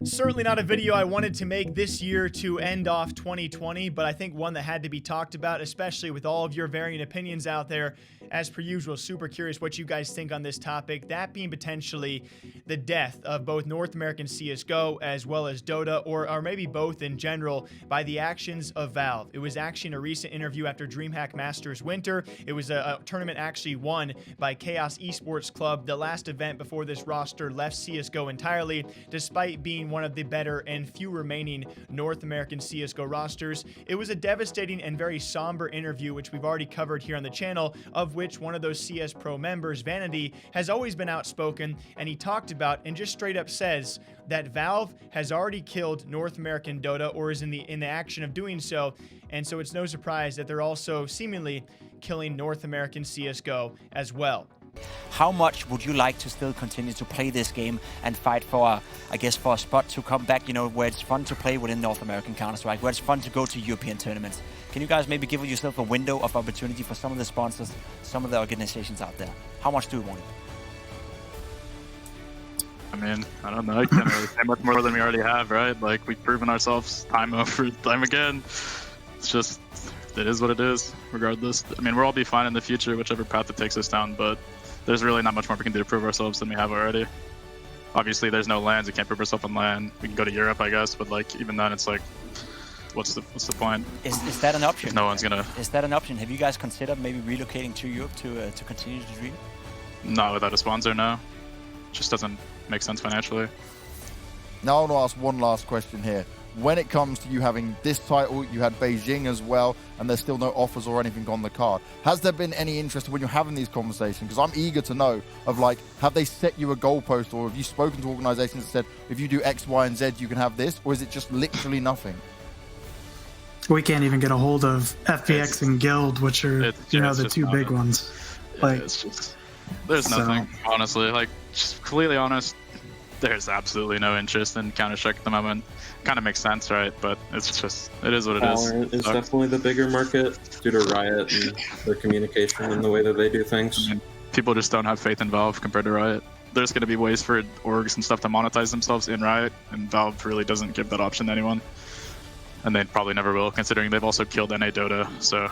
Certainly not a video I wanted to make this year to end off 2020, but I think one that had to be talked about, especially with all of your varying opinions out there. As per usual, super curious what you guys think on this topic, that being potentially the death of both North American CSGO as well as Dota, or maybe both in general, by the actions of Valve. It was actually in a recent interview after DreamHack Masters Winter. It was a tournament actually won by Chaos Esports Club, the last event before this roster left CSGO entirely, despite being one of the better and few remaining North American CSGO rosters. It was a devastating and very somber interview, which we've already covered here on the channel, of which one of those CS Pro members, Vanity, has always been outspoken, and he talked about and just straight up says that Valve has already killed North American Dota, or is in the action of doing so, and so it's no surprise that they're also seemingly killing North American CSGO as well. How much would you like to still continue to play this game and fight for, I guess, for a spot to come back, you know, where it's fun to play within North American Counterstrike, where it's fun to go to European tournaments? Can you guys maybe give yourself a window of opportunity for some of the sponsors, some of the organizations out there? How much do you want it? I mean, I don't know. I can't really say much more than we already have, right? Like, we've proven ourselves time over time again. It's just, it is what it is, regardless. I mean, we'll all be fine in the future, whichever path it takes us down, but there's really not much more we can do to prove ourselves than we have already. Obviously, there's no lands. We can't prove ourselves on land. We can go to Europe, I guess, but like even then, it's like, what's the point? Is that an option? If no one's gonna. Is that an option? Have you guys considered maybe relocating to Europe to continue the dream? Not without a sponsor, no. Just doesn't make sense financially. Now I want to ask one last question here. When it comes to you having this title, you had Beijing as well, and there's still no offers or anything on the card. Has there been any interest when you're having these conversations? Because I'm eager to know of, like, have they set you a goalpost, or have you spoken to organizations that said, if you do X, Y, and Z, you can have this, or is it just literally nothing? We can't even get a hold of FPX and Guild, which are, you know, the two big ones. Like, it's just, there's nothing, honestly. Like, just completely honest, there's absolutely no interest in Counter-Strike at the moment. Kind of makes sense, right? But it's just, it is what it is. Valorant is definitely the bigger market due to Riot and their communication and the way that they do things. I mean, people just don't have faith in Valve compared to Riot. There's going to be ways for orgs and stuff to monetize themselves in Riot, and Valve really doesn't give that option to anyone. And they probably never will, considering they've also killed NA Dota, so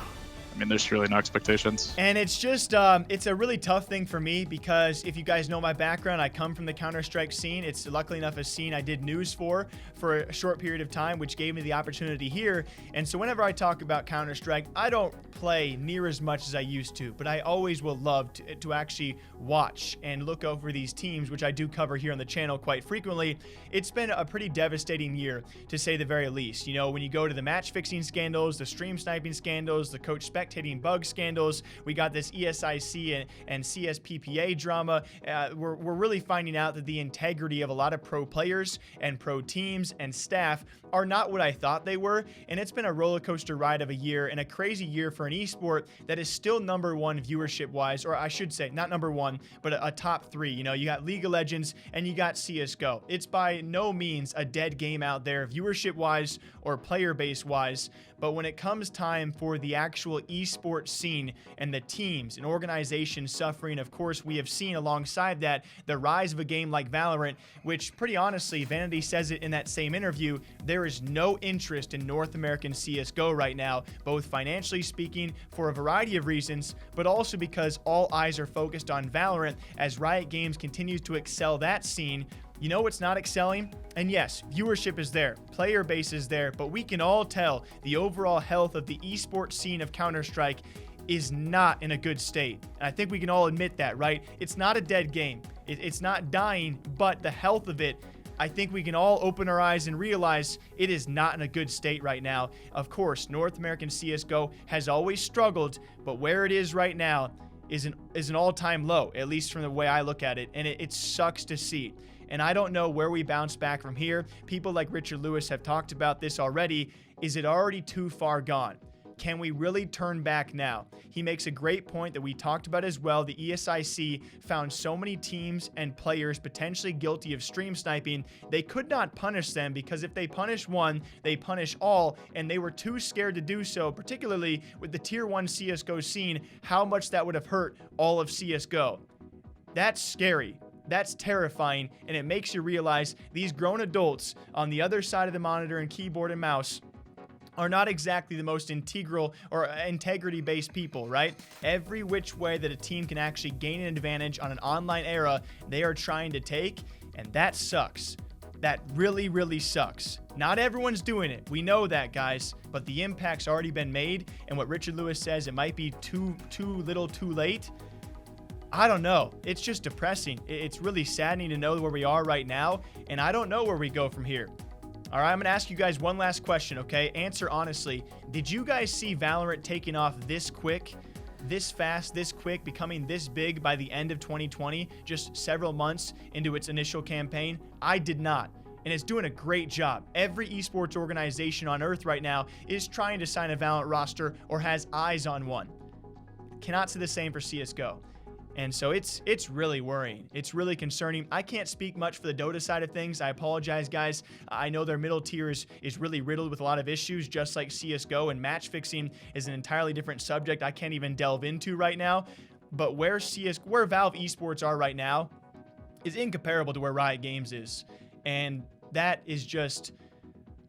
I mean, there's really no expectations. And it's just, it's a really tough thing for me, because if you guys know my background, I come from the Counter-Strike scene. It's luckily enough a scene I did news for a short period of time, which gave me the opportunity here. And so whenever I talk about Counter-Strike, I don't play near as much as I used to, but I always will love to actually watch and look over these teams, which I do cover here on the channel quite frequently. It's been a pretty devastating year, to say the very least. You know, when you go to the match fixing scandals, the stream sniping scandals, the coach spectating bug scandals, we got this ESIC and CSPPA drama. We're really finding out that the integrity of a lot of pro players and pro teams and staff are not what I thought they were, and it's been a roller coaster ride of a year, and a crazy year for an esport that is still #1 viewership wise, or I should say not #1, but a top 3. You know, you got League of Legends and you got CSGO. It's by no means a dead game out there viewership wise or player base wise, but when it comes time for the actual esports scene and the teams and organizations suffering, of course, we have seen alongside that the rise of a game like Valorant, which pretty honestly, Vanity says it in that same interview, there is no interest in North American CSGO right now, both financially speaking, for a variety of reasons, but also because all eyes are focused on Valorant as Riot Games continues to excel that scene. You know what's not excelling? And yes, viewership is there, player base is there, but we can all tell the overall health of the esports scene of Counter-Strike is not in a good state. And I think we can all admit that, right? It's not a dead game. It's not dying, but the health of it, I think we can all open our eyes and realize it is not in a good state right now. Of course, North American CSGO has always struggled, but where it is right now is an all-time low, at least from the way I look at it, and it sucks to see. And I don't know where we bounce back from here. People like Richard Lewis have talked about this already. Is it already too far gone? Can we really turn back now? He makes a great point that we talked about as well. The ESIC found so many teams and players potentially guilty of stream sniping. They could not punish them because if they punish one, they punish all, and they were too scared to do so, particularly with the tier 1 CSGO scene, how much that would have hurt all of CSGO. That's scary. That's terrifying, and it makes you realize these grown adults on the other side of the monitor and keyboard and mouse are not exactly the most integral or integrity-based people, right? Every which way that a team can actually gain an advantage on an online era, they are trying to take, and that sucks. That really, really sucks. Not everyone's doing it. We know that, guys, but the impact's already been made, and what Richard Lewis says, it might be too little too late. I don't know. It's just depressing. It's really saddening to know where we are right now, and I don't know where we go from here. All right, I'm going to ask you guys one last question, okay? Answer honestly. Did you guys see Valorant taking off this quick, this fast, this quick, becoming this big by the end of 2020, just several months into its initial campaign? I did not. And it's doing a great job. Every esports organization on Earth right now is trying to sign a Valorant roster or has eyes on one. Cannot say the same for CSGO. And so it's really worrying. It's really concerning. I can't speak much for the Dota side of things. I apologize, guys. I know their middle tier is really riddled with a lot of issues, just like CSGO, and match fixing is an entirely different subject I can't even delve into right now. But where Valve Esports are right now is incomparable to where Riot Games is. And that is just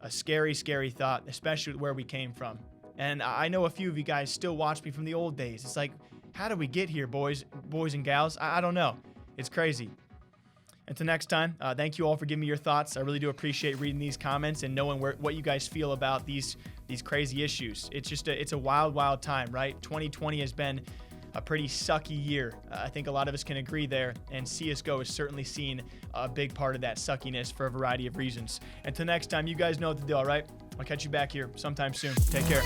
a scary, scary thought, especially with where we came from. And I know a few of you guys still watch me from the old days. It's like, how did we get here, boys and gals? I don't know. It's crazy. Until next time, thank you all for giving me your thoughts. I really do appreciate reading these comments and knowing what you guys feel about these crazy issues. It's just it's a wild, wild time, right? 2020 has been a pretty sucky year. I think a lot of us can agree there, and CSGO has certainly seen a big part of that suckiness for a variety of reasons. Until next time, you guys know what to do, all right? I'll catch you back here sometime soon. Take care.